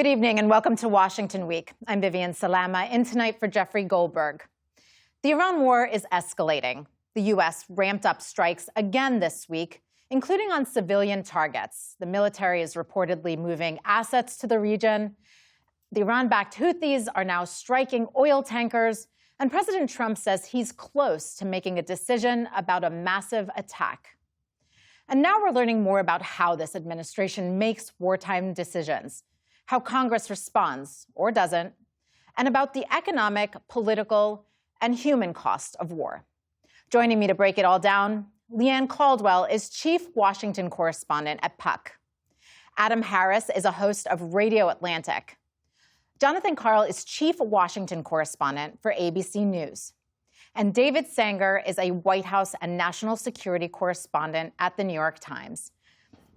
Good evening and welcome to Washington Week. I'm Vivian Salama, in tonight for Jeffrey Goldberg. The Iran war is escalating. The U.S. ramped up strikes again this week, including on civilian targets. The military is reportedly moving assets to the region. The Iran-backed Houthis are now striking oil tankers, and President Trump says he's close to making a decision about a massive attack. And now we're learning more about how this administration makes wartime decisions, how Congress responds, or doesn't, and about the economic, political, and human cost of war. Joining me to break it all down, Leanne Caldwell is Chief Washington Correspondent at Puck. Adam Harris is a host of Radio Atlantic. Jonathan Karl is Chief Washington Correspondent for ABC News. And David Sanger is a White House and national security correspondent at the New York Times.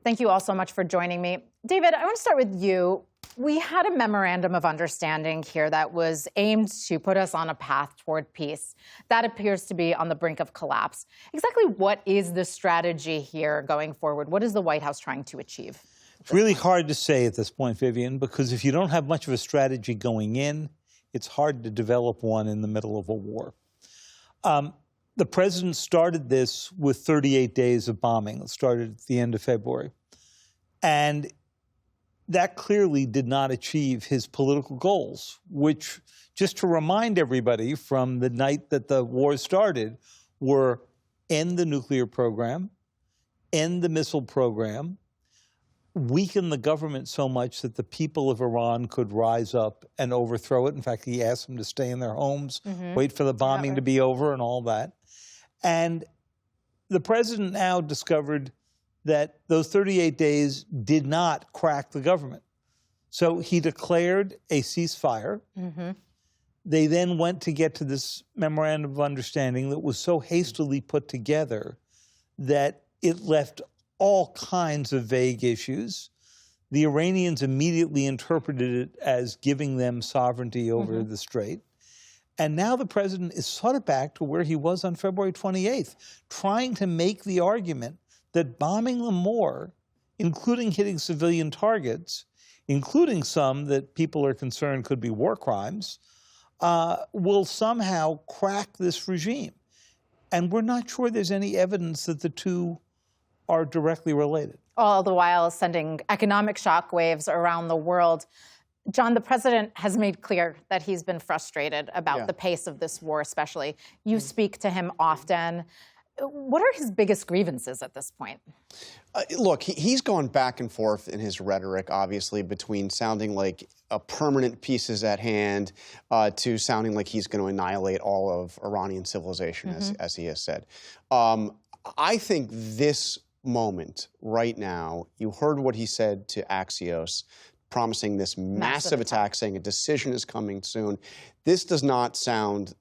Thank you all so much for joining me. David, I want to start with you. We had a memorandum of understanding here that was aimed to put us on a path toward peace. That appears to be on the brink of collapse. Exactly what is the strategy here going forward? What is the White House trying to achieve? It's really hard to say at this point, Vivian, because if you don't have much of a strategy going in, it's hard to develop one in the middle of a war. The president started this with 38 days of bombing. It started at the end of February. And that clearly did not achieve his political goals, which, just to remind everybody from the night that the war started, were end the nuclear program, end the missile program, weaken the government so much that the people of Iran could rise up and overthrow it. In fact, he asked them to stay in their homes, wait for the bombing to be over and all that. And the president now discovered that those 38 days did not crack the government. So he declared a ceasefire. They then went to get to this memorandum of understanding that was so hastily put together that it left all kinds of vague issues. The Iranians immediately interpreted it as giving them sovereignty over the strait. And now the president is sort of back to where he was on February 28th, trying to make the argument that bombing them more, including hitting civilian targets, including some that people are concerned could be war crimes, will somehow crack this regime. And we're not sure there's any evidence that the two are directly related. All the while sending economic shockwaves around the world. John, the president has made clear that he's been frustrated about the pace of this war, especially. You speak to him often. What are his biggest grievances at this point? Look, he's gone back and forth in his rhetoric, obviously, between sounding like a permanent peace is at hand to sounding like he's going to annihilate all of Iranian civilization, as he has said. I think this moment right now, you heard what he said to Axios, promising this massive attack, saying a decision is coming soon. This does not sound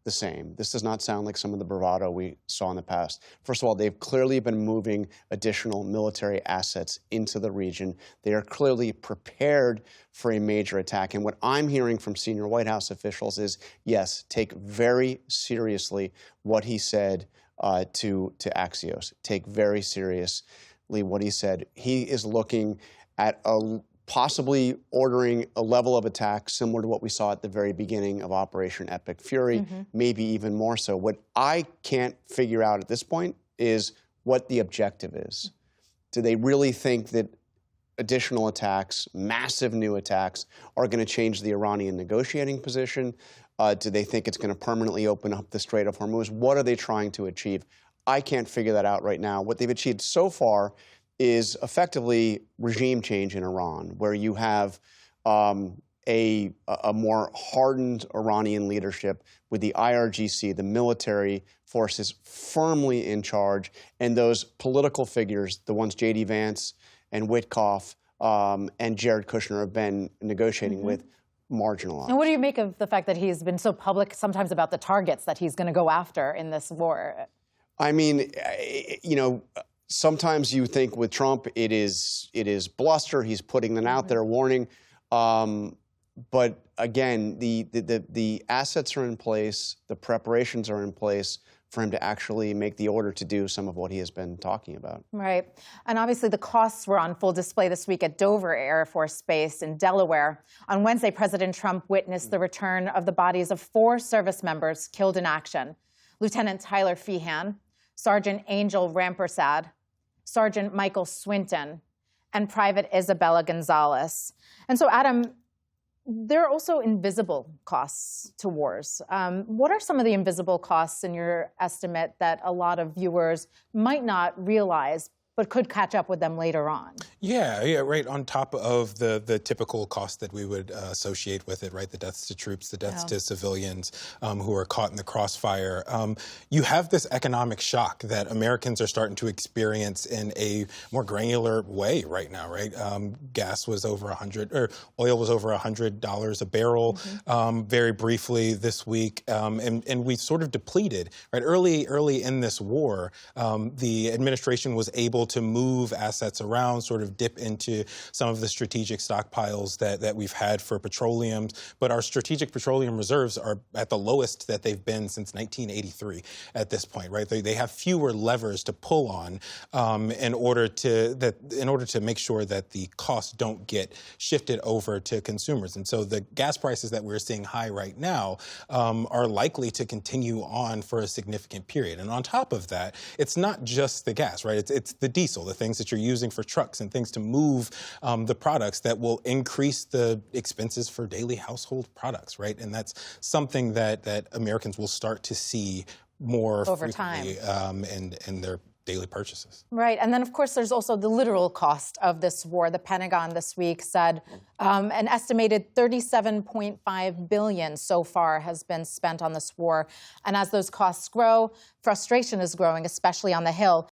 the same. This does not sound like some of the bravado we saw in the past. First of all, they've clearly been moving additional military assets into the region. They are clearly prepared for a major attack. And what I'm hearing from senior White House officials is, yes, take very seriously what he said to Axios. Take very seriously what he said. He is looking at possibly ordering a level of attack similar to what we saw at the very beginning of Operation Epic Fury, maybe even more so. What I can't figure out at this point is what the objective is. Do they really think that additional attacks, massive new attacks, are going to change the Iranian negotiating position? Do they think it's going to permanently open up the Strait of Hormuz? What are they trying to achieve? I can't figure that out right now. What they've achieved so far is effectively regime change in Iran, where you have a more hardened Iranian leadership with the IRGC, the military forces firmly in charge, and those political figures, the ones J.D. Vance and Witkoff and Jared Kushner have been negotiating with, marginalized. And what do you make of the fact that he's been so public sometimes about the targets that he's going to go after in this war? I mean, you know, sometimes you think with Trump it is bluster. He's putting them out there, warning. But again, the assets are in place, the preparations are in place for him to actually make the order to do some of what he has been talking about. Right. And obviously the costs were on full display this week at Dover Air Force Base in Delaware. On Wednesday, President Trump witnessed the return of the bodies of 4 service members killed in action: Lieutenant Tyler Feehan, Sergeant Angel Rampersad, Sergeant Michael Swinton, and Private Isabella Gonzalez. And so, Adam, there are also invisible costs to wars. What are some of the invisible costs in your estimate that a lot of viewers might not realize but could catch up with them later on? Yeah, right on top of the typical cost that we would associate with it, right? The deaths to troops, the deaths to civilians who are caught in the crossfire. You have this economic shock that Americans are starting to experience in a more granular way right now, right? Gas was over oil was over $100 a barrel very briefly this week, and we sort of depleted, right? Early in this war, the administration was able to move assets around, sort of dip into some of the strategic stockpiles that we've had for petroleum. But our strategic petroleum reserves are at the lowest that they've been since 1983 at this point, right? They have fewer levers to pull on in order to make sure that the costs don't get shifted over to consumers. And so the gas prices that we're seeing high right now are likely to continue on for a significant period. And on top of that, it's not just the gas, right? It's the diesel, the things that you're using for trucks and things to move the products that will increase the expenses for daily household products, right? And that's something that Americans will start to see more over frequently time in their daily purchases. Right. And then, of course, there's also the literal cost of this war. The Pentagon this week said an estimated $37.5 billion so far has been spent on this war. And as those costs grow, frustration is growing, especially on the Hill.